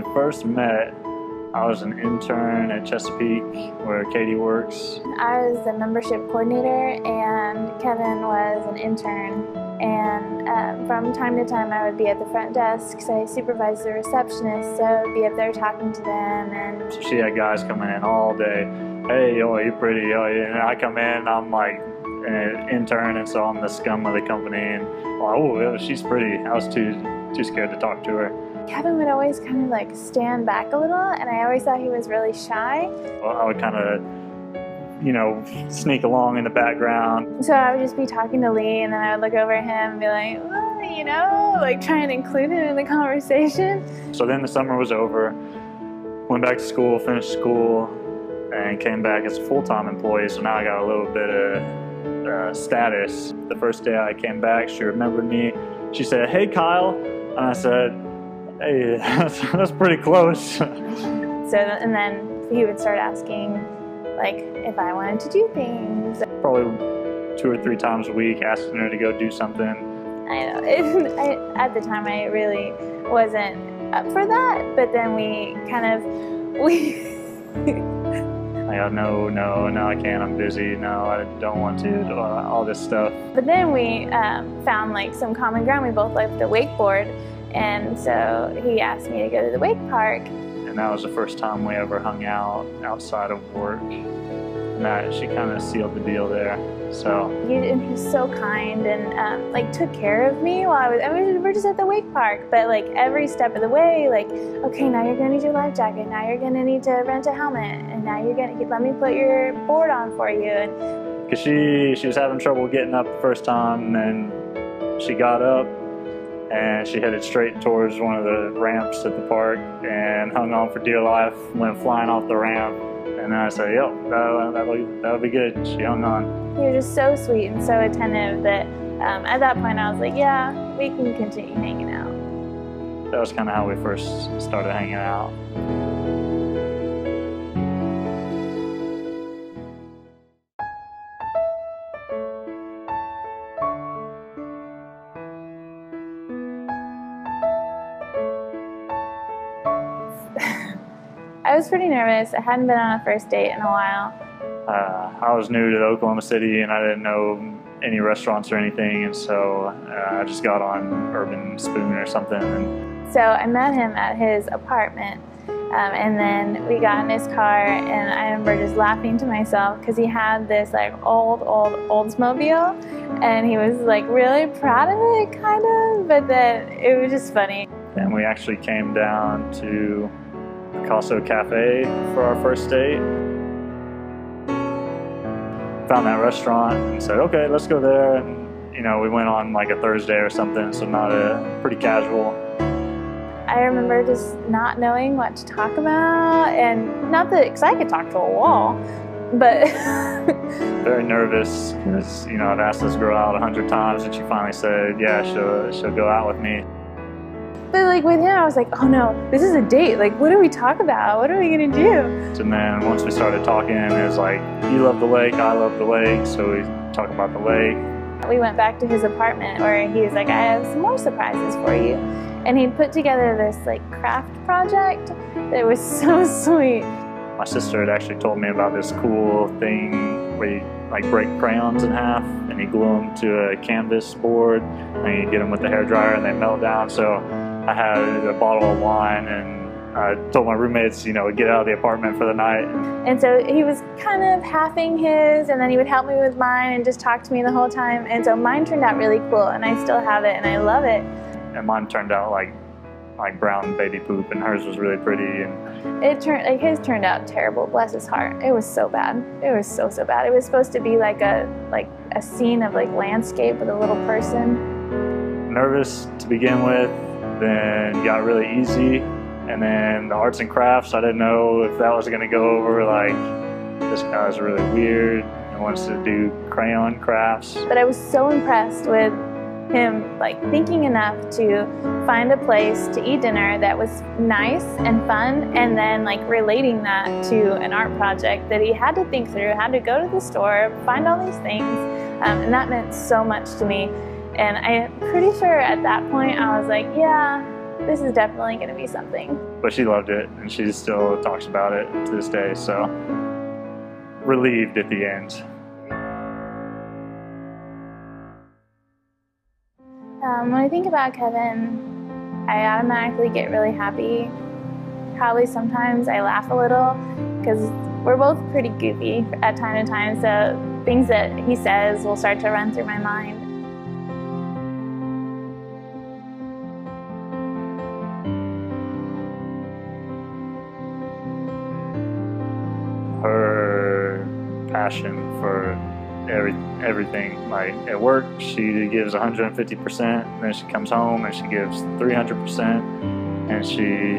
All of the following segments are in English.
we first met, I was an intern at Chesapeake, where Katie works. I was the membership coordinator and Kevin was an intern. And from time to time I would be at the front desk, so I supervised the receptionist, so I would be up there talking to them. And So she had guys coming in all day. Hey, oh, you're pretty. Oh, yeah. And I come in, I'm like an intern, and so I'm the scum of the company. And oh, she's pretty. I was too scared to talk to her. Kevin would always kind of like stand back a little, and I always thought he was really shy. Well, I would kind of, sneak along in the background. So I would just be talking to Lee, and then I would look over at him and be like, well, like trying to include him in the conversation. So then the summer was over, went back to school, finished school, and came back as a full-time employee. So now I got a little bit of status. The first day I came back, she remembered me. She said, "Hey, Kyle," and I said, "Hey, that's pretty close." So, and then he would start asking, like, if I wanted to do things. Probably 2 or 3 times a week, asking her to go do something. I know. At the time, I really wasn't up for that, but then we I go, no, I can't, I'm busy, no, I don't want to, all this stuff. But then we found like some common ground. We both loved to wakeboard, and so he asked me to go to the wake park. And that was the first time we ever hung out outside of work. And that, she kind of sealed the deal there. So He was so kind and like took care of me while we're just at the wake park. But like every step of the way, like, okay, now you're gonna need your life jacket. Now you're gonna need to rent a helmet. And now you're gonna let me put your board on for you. And because she was having trouble getting up the first time, and she got up and she headed straight towards one of the ramps at the park and hung on for dear life, went flying off the ramp. And I said, "Yep, that'll be good." She hung on. he was just so sweet and so attentive that at that point I was like, yeah, we can continue hanging out. That was kind of how we first started hanging out. I was pretty nervous. I hadn't been on a first date in a while. I was new to Oklahoma City, and I didn't know any restaurants or anything, and so I just got on Urban Spoon or something. And So I met him at his apartment, and then we got in his car, and I remember just laughing to myself because he had this like old Oldsmobile, and he was like really proud of it, kind of, but then it was just funny. And we actually came down to Picasso Cafe for our first date. Found that restaurant and said, okay, let's go there. And we went on like a Thursday or something, so pretty casual. I remember just not knowing what to talk about, and not that, because I could talk to a wall, but Very nervous because I'd asked this girl out 100 times, and she finally said, yeah, she'll go out with me. But like with him, I was like, oh no, this is a date. Like, what do we talk about? What are we gonna do? And then once we started talking, it was like, you love the lake, I love the lake, so we talk about the lake. We went back to his apartment where he was like, I have some more surprises for you. And he'd put together this like craft project that was so sweet. My sister had actually told me about this cool thing where you like break crayons in half and you glue them to a canvas board, and you get them with the hairdryer and they melt down. So I had a bottle of wine, and I told my roommates, get out of the apartment for the night. And so he was kind of halving his, and then he would help me with mine and just talk to me the whole time. And so mine turned out really cool, and I still have it, and I love it. And mine turned out like brown baby poop, and hers was really pretty. And his turned out terrible. Bless his heart. It was so bad. It was so bad. It was supposed to be like a scene of like landscape with a little person. Nervous to begin with, then got really easy, and then the arts and crafts, I didn't know if that was going to go over. Like, this guy's really weird and wants to do crayon crafts. But I was so impressed with him like thinking enough to find a place to eat dinner that was nice and fun, and then like relating that to an art project that he had to think through, had to go to the store, find all these things, and that meant so much to me. And I'm pretty sure at that point I was like, yeah, this is definitely going to be something. But she loved it, and she still talks about it to this day, so relieved at the end. When I think about Kevin, I automatically get really happy. Probably sometimes I laugh a little because we're both pretty goofy at time to time, so things that he says will start to run through my mind. Her passion for everything, like at work, she gives 150%, then she comes home and she gives 300%, and she,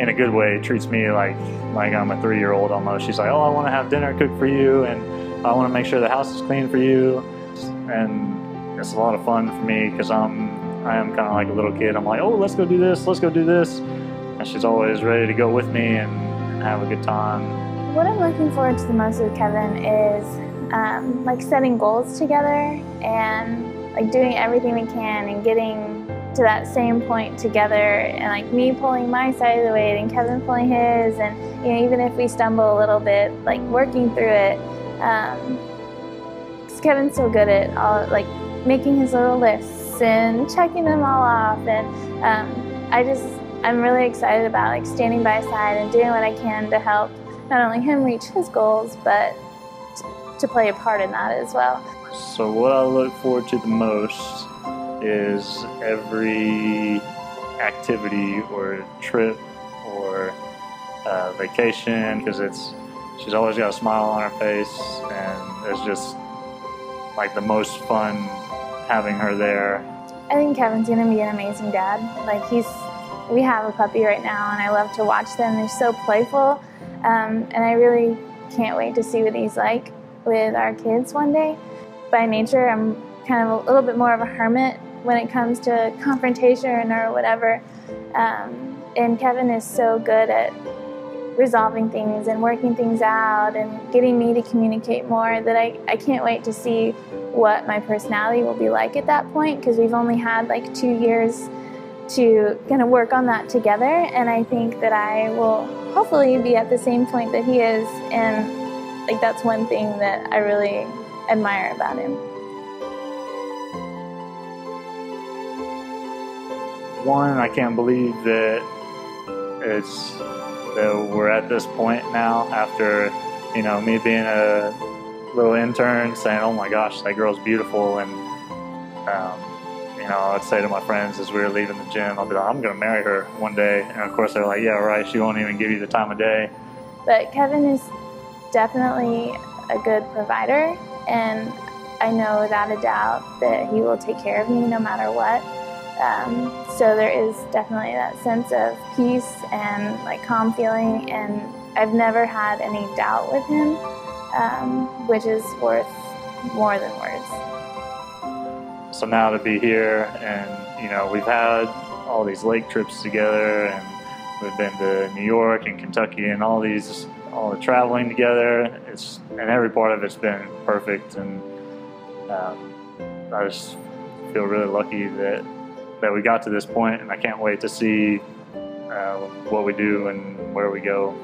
in a good way, treats me like I'm a 3-year-old almost. She's like, oh, I want to have dinner cooked for you, and I want to make sure the house is clean for you, and it's a lot of fun for me because I am kind of like a little kid. I'm like, oh, let's go do this, let's go do this, and she's always ready to go with me and have a good time. What I'm looking forward to the most with Kevin is like setting goals together and like doing everything we can and getting to that same point together, and like me pulling my side of the weight and Kevin pulling his, and you know, even if we stumble a little bit, like working through it. 'Cause Kevin's so good at all, like making his little lists and checking them all off, and I'm really excited about like standing by his side and doing what I can to help not only him reach his goals, but to play a part in that as well. So what I look forward to the most is every activity or trip or vacation, because she's always got a smile on her face, and it's just like the most fun having her there. I think Kevin's gonna be an amazing dad. Like we have a puppy right now, and I love to watch them. They're so playful. And I really can't wait to see what he's like with our kids one day. By nature, I'm kind of a little bit more of a hermit when it comes to confrontation or whatever. And Kevin is so good at resolving things and working things out and getting me to communicate more that I can't wait to see what my personality will be like at that point, because we've only had like 2 years to kind of work on that together, and I think that I will hopefully be at the same point that he is, and like that's one thing that I really admire about him. One, I can't believe that we're at this point now after, you know, me being a little intern saying, oh my gosh, that girl's beautiful, and you know, I'd say to my friends as we were leaving the gym, I'll be like, I'm going to marry her one day. And of course they're like, yeah, right, she won't even give you the time of day. But Kevin is definitely a good provider, and I know without a doubt that he will take care of me no matter what. So there is definitely that sense of peace and like calm feeling, and I've never had any doubt with him, which is worth more than words. So now to be here, and you know, we've had all these lake trips together, and we've been to New York and Kentucky, and all the traveling together. And every part of it's been perfect, and I just feel really lucky that we got to this point, and I can't wait to see what we do and where we go.